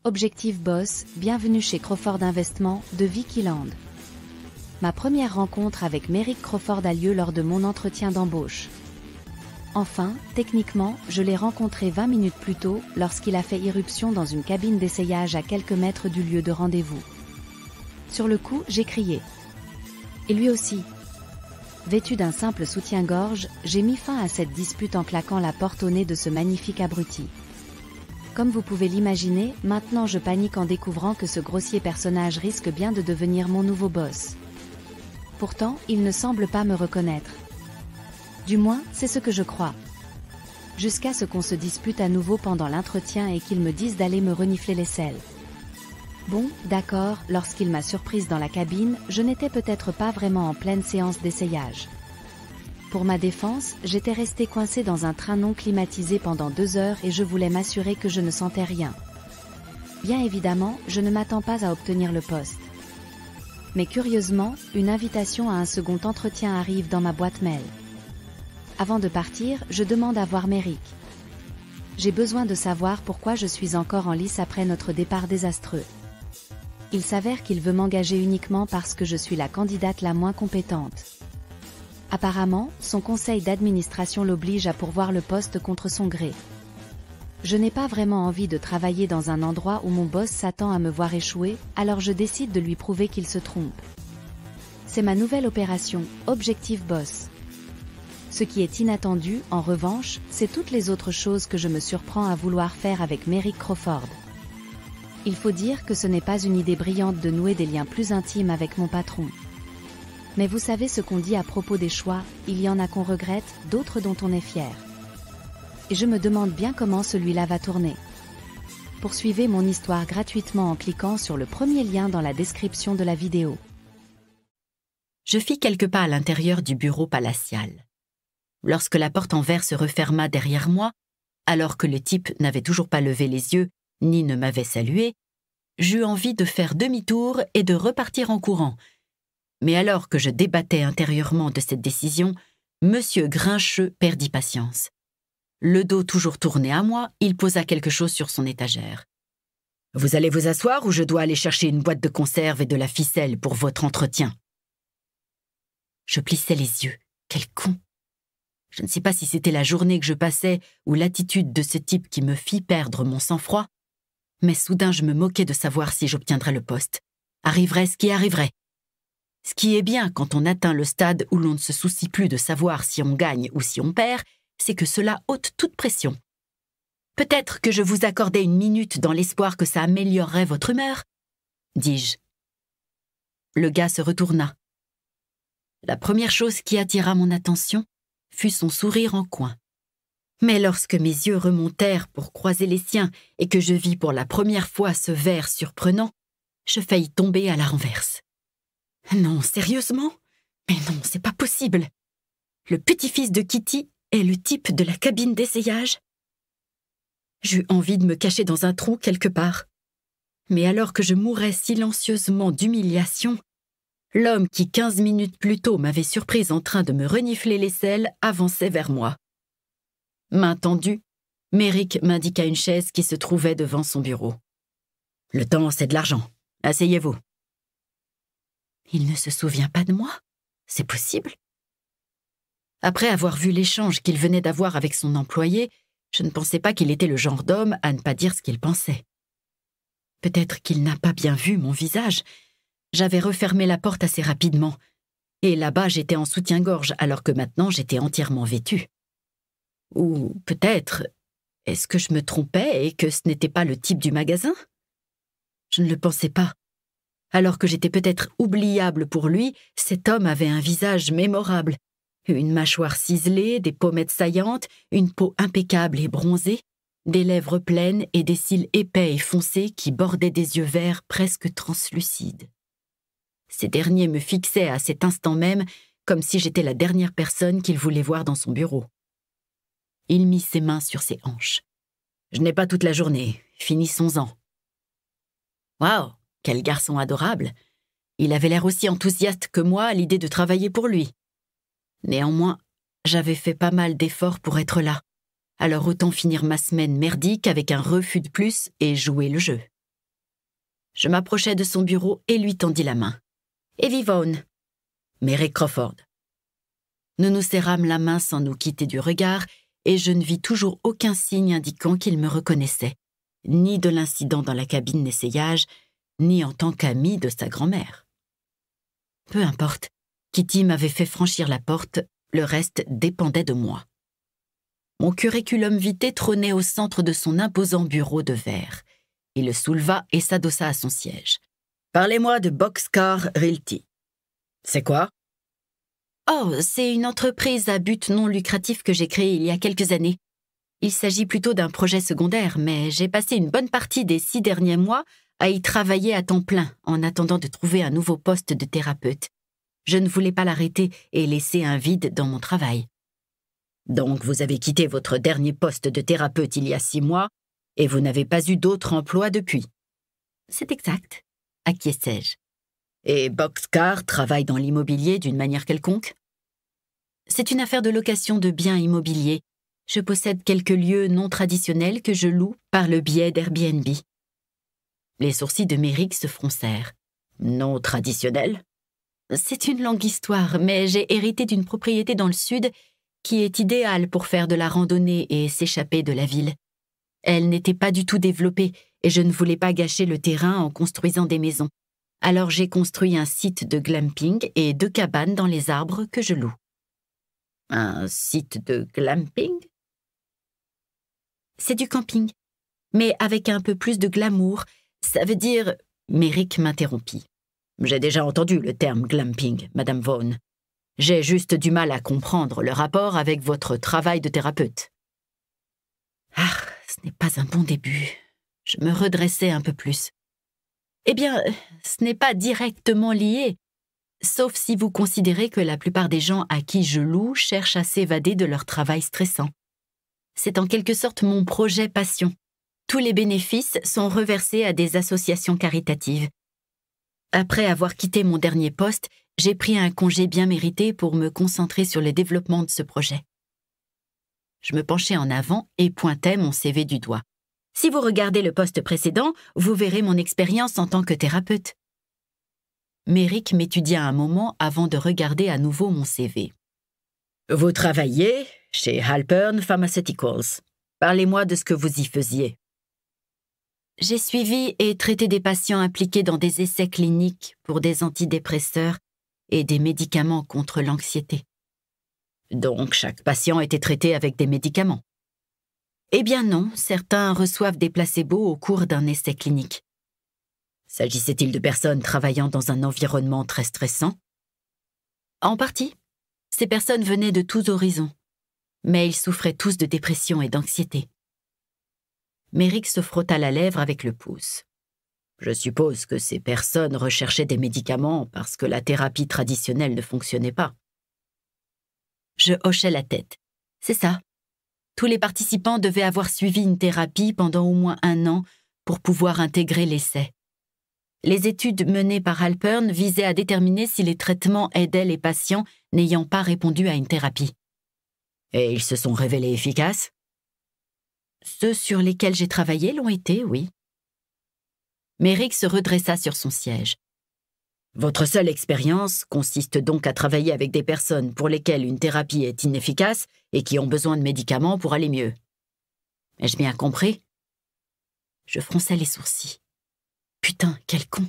Objectif Boss, bienvenue chez Crawford Investment, de Vicky Land. Ma première rencontre avec Merrick Crawford a lieu lors de mon entretien d'embauche. Enfin, techniquement, je l'ai rencontré 20 minutes plus tôt, lorsqu'il a fait irruption dans une cabine d'essayage à quelques mètres du lieu de rendez-vous. Sur le coup, j'ai crié. Et lui aussi. Vêtu d'un simple soutien-gorge, j'ai mis fin à cette dispute en claquant la porte au nez de ce magnifique abruti. Comme vous pouvez l'imaginer, maintenant je panique en découvrant que ce grossier personnage risque bien de devenir mon nouveau boss. Pourtant, il ne semble pas me reconnaître. Du moins, c'est ce que je crois. Jusqu'à ce qu'on se dispute à nouveau pendant l'entretien et qu'il me dise d'aller me renifler les selles. Bon, d'accord, lorsqu'il m'a surprise dans la cabine, je n'étais peut-être pas vraiment en pleine séance d'essayage. Pour ma défense, j'étais restée coincée dans un train non climatisé pendant 2 heures et je voulais m'assurer que je ne sentais rien. Bien évidemment, je ne m'attends pas à obtenir le poste. Mais curieusement, une invitation à un second entretien arrive dans ma boîte mail. Avant de partir, je demande à voir Merrick. J'ai besoin de savoir pourquoi je suis encore en lice après notre départ désastreux. Il s'avère qu'il veut m'engager uniquement parce que je suis la candidate la moins compétente. Apparemment, son conseil d'administration l'oblige à pourvoir le poste contre son gré. Je n'ai pas vraiment envie de travailler dans un endroit où mon boss s'attend à me voir échouer, alors je décide de lui prouver qu'il se trompe. C'est ma nouvelle opération, Objectif Boss. Ce qui est inattendu, en revanche, c'est toutes les autres choses que je me surprends à vouloir faire avec Merrick Crawford. Il faut dire que ce n'est pas une idée brillante de nouer des liens plus intimes avec mon patron. Mais vous savez ce qu'on dit à propos des choix, il y en a qu'on regrette, d'autres dont on est fier. Et je me demande bien comment celui-là va tourner. Poursuivez mon histoire gratuitement en cliquant sur le premier lien dans la description de la vidéo. Je fis quelques pas à l'intérieur du bureau palatial. Lorsque la porte en verre se referma derrière moi, alors que le type n'avait toujours pas levé les yeux ni ne m'avait salué, j'eus envie de faire demi-tour et de repartir en courant. Mais alors que je débattais intérieurement de cette décision, Monsieur Grincheux perdit patience. Le dos toujours tourné à moi, il posa quelque chose sur son étagère. « Vous allez vous asseoir ou je dois aller chercher une boîte de conserve et de la ficelle pour votre entretien ?» Je plissais les yeux. Quel con! Je ne sais pas si c'était la journée que je passais ou l'attitude de ce type qui me fit perdre mon sang-froid, mais soudain je me moquais de savoir si j'obtiendrais le poste. Arriverait ce qui arriverait. Ce qui est bien quand on atteint le stade où l'on ne se soucie plus de savoir si on gagne ou si on perd, c'est que cela ôte toute pression. Peut-être que je vous accordais une minute dans l'espoir que ça améliorerait votre humeur, dis-je. Le gars se retourna. La première chose qui attira mon attention fut son sourire en coin. Mais lorsque mes yeux remontèrent pour croiser les siens et que je vis pour la première fois ce verre surprenant, je faillis tomber à la renverse. Non, sérieusement? Mais non, c'est pas possible. Le petit-fils de Kitty est le type de la cabine d'essayage. J'eus envie de me cacher dans un trou quelque part. Mais alors que je mourais silencieusement d'humiliation, l'homme qui 15 minutes plus tôt m'avait surprise en train de me renifler les selles avançait vers moi. Main tendue, Merrick m'indiqua une chaise qui se trouvait devant son bureau. « Le temps, c'est de l'argent. Asseyez-vous. » Il ne se souvient pas de moi? C'est possible? Après avoir vu l'échange qu'il venait d'avoir avec son employé, je ne pensais pas qu'il était le genre d'homme à ne pas dire ce qu'il pensait. Peut-être qu'il n'a pas bien vu mon visage. J'avais refermé la porte assez rapidement. Et là-bas, j'étais en soutien-gorge, alors que maintenant, j'étais entièrement vêtue. Ou peut-être, est-ce que je me trompais et que ce n'était pas le type du magasin? Je ne le pensais pas. Alors que j'étais peut-être oubliable pour lui, cet homme avait un visage mémorable. Une mâchoire ciselée, des pommettes saillantes, une peau impeccable et bronzée, des lèvres pleines et des cils épais et foncés qui bordaient des yeux verts presque translucides. Ces derniers me fixaient à cet instant même comme si j'étais la dernière personne qu'il voulait voir dans son bureau. Il mit ses mains sur ses hanches. « Je n'ai pas toute la journée. Finissons-en. » Waouh, quel garçon adorable! Il avait l'air aussi enthousiaste que moi à l'idée de travailler pour lui. Néanmoins, j'avais fait pas mal d'efforts pour être là. Alors autant finir ma semaine merdique avec un refus de plus et jouer le jeu. Je m'approchai de son bureau et lui tendis la main. « Evie Vaughan. »« Merrick Crawford. » Nous nous serrâmes la main sans nous quitter du regard et je ne vis toujours aucun signe indiquant qu'il me reconnaissait, ni de l'incident dans la cabine d'essayage, ni en tant qu'ami de sa grand-mère. Peu importe, Kitty m'avait fait franchir la porte, le reste dépendait de moi. Mon curriculum vitae trônait au centre de son imposant bureau de verre. Il le souleva et s'adossa à son siège. « Parlez-moi de Boxcar Realty. »« C'est quoi ?»« Oh, c'est une entreprise à but non lucratif que j'ai créée il y a quelques années. Il s'agit plutôt d'un projet secondaire, mais j'ai passé une bonne partie des 6 derniers mois à y travailler à temps plein en attendant de trouver un nouveau poste de thérapeute. Je ne voulais pas l'arrêter et laisser un vide dans mon travail. » « Donc vous avez quitté votre dernier poste de thérapeute il y a 6 mois et vous n'avez pas eu d'autre emploi depuis. »« C'est exact, » acquiesçai-je. « Et Boxcar travaille dans l'immobilier d'une manière quelconque ?»« C'est une affaire de location de biens immobiliers. Je possède quelques lieux non traditionnels que je loue par le biais d'Airbnb. » Les sourcils de Merrick se froncèrent. « Non traditionnels ?»« C'est une longue histoire, mais j'ai hérité d'une propriété dans le sud qui est idéale pour faire de la randonnée et s'échapper de la ville. Elle n'était pas du tout développée et je ne voulais pas gâcher le terrain en construisant des maisons. Alors j'ai construit un site de glamping et 2 cabanes dans les arbres que je loue. »« Un site de glamping ?»« C'est du camping, mais avec un peu plus de glamour. Ça veut dire... » Merrick m'interrompit. « J'ai déjà entendu le terme glamping, Madame Vaughan. J'ai juste du mal à comprendre le rapport avec votre travail de thérapeute. » Ah, ce n'est pas un bon début. Je me redressai un peu plus. Eh bien, ce n'est pas directement lié, sauf si vous considérez que la plupart des gens à qui je loue cherchent à s'évader de leur travail stressant. C'est en quelque sorte mon projet passion. Tous les bénéfices sont reversés à des associations caritatives. Après avoir quitté mon dernier poste, j'ai pris un congé bien mérité pour me concentrer sur le développement de ce projet. Je me penchai en avant et pointai mon CV du doigt. Si vous regardez le poste précédent, vous verrez mon expérience en tant que thérapeute. Merrick m'étudia un moment avant de regarder à nouveau mon CV. Vous travaillez chez Halpern Pharmaceuticals. Parlez-moi de ce que vous y faisiez. J'ai suivi et traité des patients impliqués dans des essais cliniques pour des antidépresseurs et des médicaments contre l'anxiété. Donc, chaque patient était traité avec des médicaments. Eh bien non, certains reçoivent des placebos au cours d'un essai clinique. S'agissait-il de personnes travaillant dans un environnement très stressant? En partie. Ces personnes venaient de tous horizons, mais ils souffraient tous de dépression et d'anxiété. Merrick se frotta la lèvre avec le pouce. Je suppose que ces personnes recherchaient des médicaments parce que la thérapie traditionnelle ne fonctionnait pas. Je hochai la tête. C'est ça. Tous les participants devaient avoir suivi une thérapie pendant au moins 1 an pour pouvoir intégrer l'essai. Les études menées par Halpern visaient à déterminer si les traitements aidaient les patients n'ayant pas répondu à une thérapie. Et ils se sont révélés efficaces? Ceux sur lesquels j'ai travaillé l'ont été, oui. Merrick se redressa sur son siège. Votre seule expérience consiste donc à travailler avec des personnes pour lesquelles une thérapie est inefficace et qui ont besoin de médicaments pour aller mieux. Ai-je bien compris? Je fronçai les sourcils. Putain, quel con!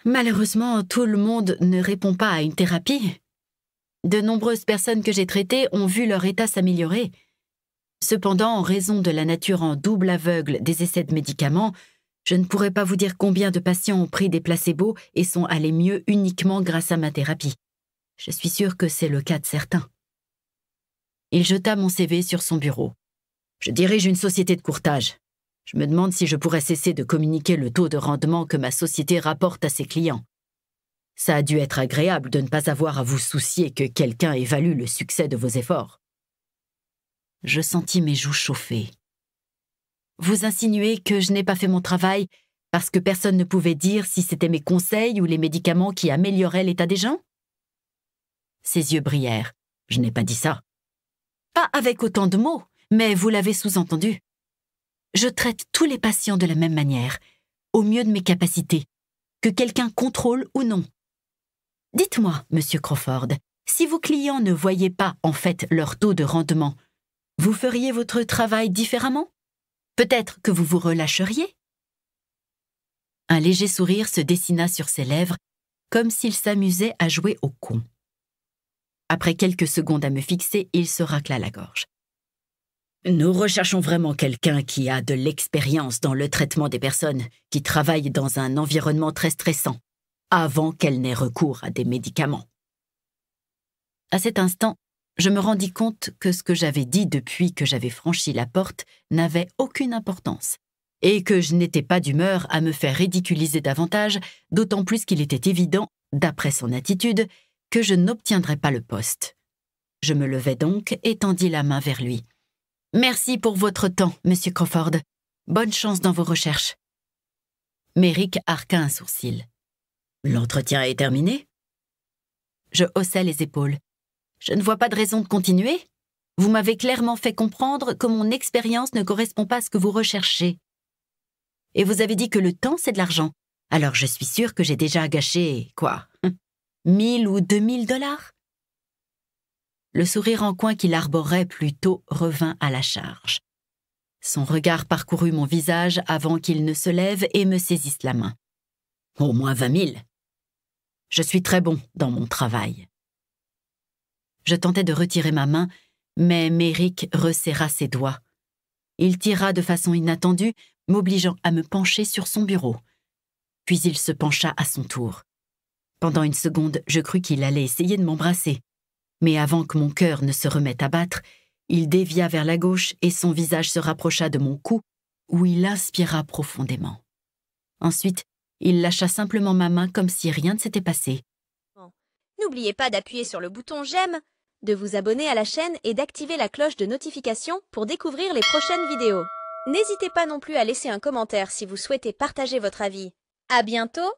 Malheureusement, tout le monde ne répond pas à une thérapie. De nombreuses personnes que j'ai traitées ont vu leur état s'améliorer. Cependant, en raison de la nature en double aveugle des essais de médicaments, je ne pourrais pas vous dire combien de patients ont pris des placebos et sont allés mieux uniquement grâce à ma thérapie. Je suis sûre que c'est le cas de certains. Il jeta mon CV sur son bureau. Je dirige une société de courtage. Je me demande si je pourrais cesser de communiquer le taux de rendement que ma société rapporte à ses clients. Ça a dû être agréable de ne pas avoir à vous soucier que quelqu'un évalue le succès de vos efforts. Je sentis mes joues chauffer. Vous insinuez que je n'ai pas fait mon travail parce que personne ne pouvait dire si c'était mes conseils ou les médicaments qui amélioraient l'état des gens? Ses yeux brillèrent. Je n'ai pas dit ça. Pas avec autant de mots, mais vous l'avez sous-entendu. Je traite tous les patients de la même manière. au mieux de mes capacités, que quelqu'un contrôle ou non. Dites-moi, Monsieur Crawford, si vos clients ne voyaient pas en fait leur taux de rendement, vous feriez votre travail différemment? Peut-être que vous vous relâcheriez? Un léger sourire se dessina sur ses lèvres, comme s'il s'amusait à jouer au con. Après quelques secondes à me fixer, il se racla la gorge. Nous recherchons vraiment quelqu'un qui a de l'expérience dans le traitement des personnes qui travaillent dans un environnement très stressant, avant qu'elles n'aient recours à des médicaments. À cet instant, je me rendis compte que ce que j'avais dit depuis que j'avais franchi la porte n'avait aucune importance, et que je n'étais pas d'humeur à me faire ridiculiser davantage, d'autant plus qu'il était évident, d'après son attitude, que je n'obtiendrais pas le poste. Je me levai donc et tendis la main vers lui. « Merci pour votre temps, Monsieur Crawford. Bonne chance dans vos recherches. » Merrick arqua un sourcil. « L'entretien est terminé ?» Je haussai les épaules. « Je ne vois pas de raison de continuer. Vous m'avez clairement fait comprendre que mon expérience ne correspond pas à ce que vous recherchez. Et vous avez dit que le temps, c'est de l'argent. Alors je suis sûre que j'ai déjà gâché, quoi, 1000 ou 2000 dollars ?» Le sourire en coin qu'il arborait plus tôt revint à la charge. Son regard parcourut mon visage avant qu'il ne se lève et me saisisse la main. « Au moins 20 000. Je suis très bon dans mon travail. » Je tentais de retirer ma main, mais Merrick resserra ses doigts. Il tira de façon inattendue, m'obligeant à me pencher sur son bureau. Puis il se pencha à son tour. Pendant une seconde, je crus qu'il allait essayer de m'embrasser. Mais avant que mon cœur ne se remette à battre, il dévia vers la gauche et son visage se rapprocha de mon cou, où il inspira profondément. Ensuite, il lâcha simplement ma main comme si rien ne s'était passé. N'oubliez pas d'appuyer sur le bouton j'aime, de vous abonner à la chaîne et d'activer la cloche de notification pour découvrir les prochaines vidéos. N'hésitez pas non plus à laisser un commentaire si vous souhaitez partager votre avis. À bientôt!